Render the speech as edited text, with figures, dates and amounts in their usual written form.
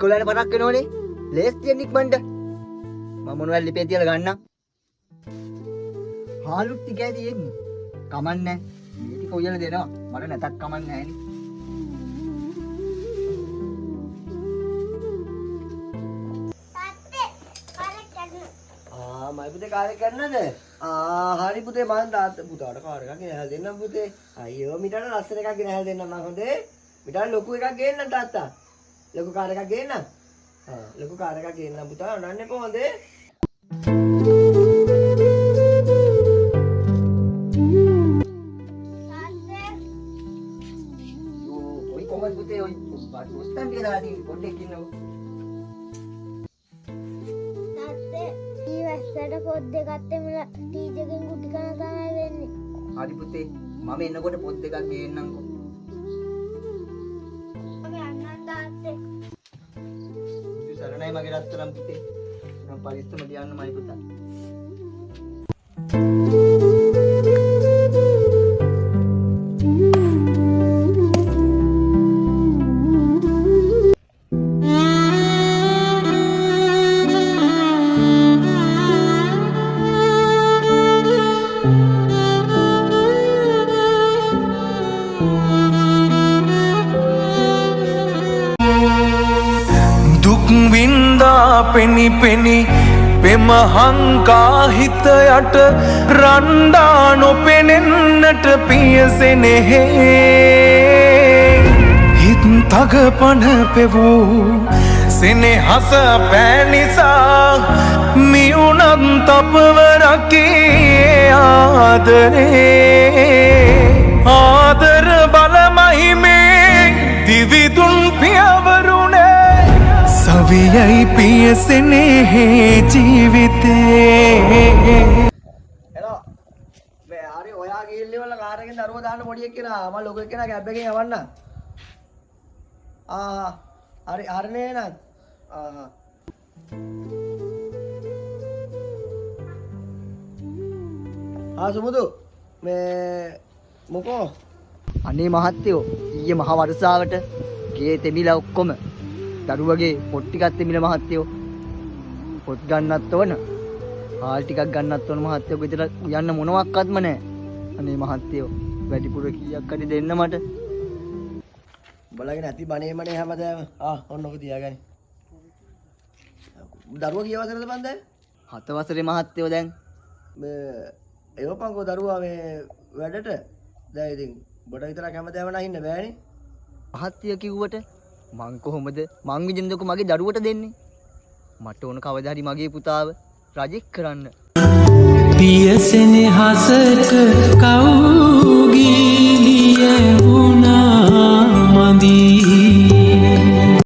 12 පරක් වෙනෝනේ. ලේස්තියෙන් ඉක්මනට. මම මොනවද ලිපේ තියලා ගන්නම්. හාලුත් ටිකයි තියෙන්නේ. කමන්නේ. මේ ටික උයලා දෙනවා. මට නැතත් කමන්නේ නැහැනේ. මයි පුතේ කාර්ය කරනද? හරි පුතේ මම පුතාට කාර් එකක් ගෙනහැල් දෙන්නම් පුතේ. අයියෝ මිටට ලස්සන එකක් ගෙනහැල් දෙන්නම් මම හොඳේ. මිටට ලොකු එකක් ගේන්නම් තාත්තා. ලොකු කාර් එකක් ගේන්නම්. ලොකු කාර් එකක් ගේන්නම් පුතා. නන්නේ කොහොමදේ? ඔයි කොහොමද පුතේ ඔයි පොස්ටන් ටික දාලා තියෙන්නේ පොඩ්ඩක් ඉන්නකෝ. වැස්සට පොත් දෙකක් එමුලා ටීචර්ගෙන් කුටි කන තමයි වෙන්නේ. හරි පුතේ මම එනකොට පොත් දෙකක් ගේන්නම්කෝ. අපි යන්නම් තාත්තේ. සරණයි මගේ රත්තරන් පුතේ. මම පරිස්සම ලියන්නමයි පුතා. පෙනි පෙනි පෙම හංකා හිත යට රණ්ඩා නොපෙනෙන්නට පියසෙනෙහි හිත් තගපන පෙවූ සෙනෙහස පෑනිසා මියුනත් අපව රකී ආදරේ ආදර බලමහිමේ දිවිදුන් පියවරුනේ සවියයි පියසෙනෙහි ජීවිතේ. හෙලෝ මේ හරි ඔයා ගිහිල්ලි වල කාර් එකෙන් දරුවා දාන්න පොඩි එක්කෙනා මම ලොකු එක්කෙනා කැබ් එකෙන් යවන්න. හරි හරිනේ නේද? සුමුදු මේ මොකෝ අනේ මහත්තයෝ ඊයේ මහ වර්ෂාවට ගේ තෙමිලා ඔක්කොම දරුවගේ පොත් ටිකක් තෙමිල මහත්තයෝ. පොත් ගන්නත් ඕන. හාල් ටිකක් ගන්නත් ඕන මහත්තයෝ. ගෙදර යන්න මොනවත්ක්වත්ම නැහැ. අනේ මහත්තයෝ වැඩිපුර කීයක් හරි දෙන්න මට. බලගෙන ඇති බණේමනේ හැමදාම. ඔන්න ඔක තියාගනි. දරුවා කී වසරද බං දැන්? 7 වසරේ මහත්තයෝ දැන්. මේ එවපන්කෝ දරුවා මේ වැඩට. දැන් ඉතින් බඩ විතරක් හැමදාම නැහින්න බෑනේ. මහත්තයා කිව්වට මං කොහොමද මං විදිනදක මගේ දරුවට දෙන්නේ? මට ඕන කවදා හරි මගේ පුතාව රජෙක් කරන්න. පියසෙනෙහසට කවුරු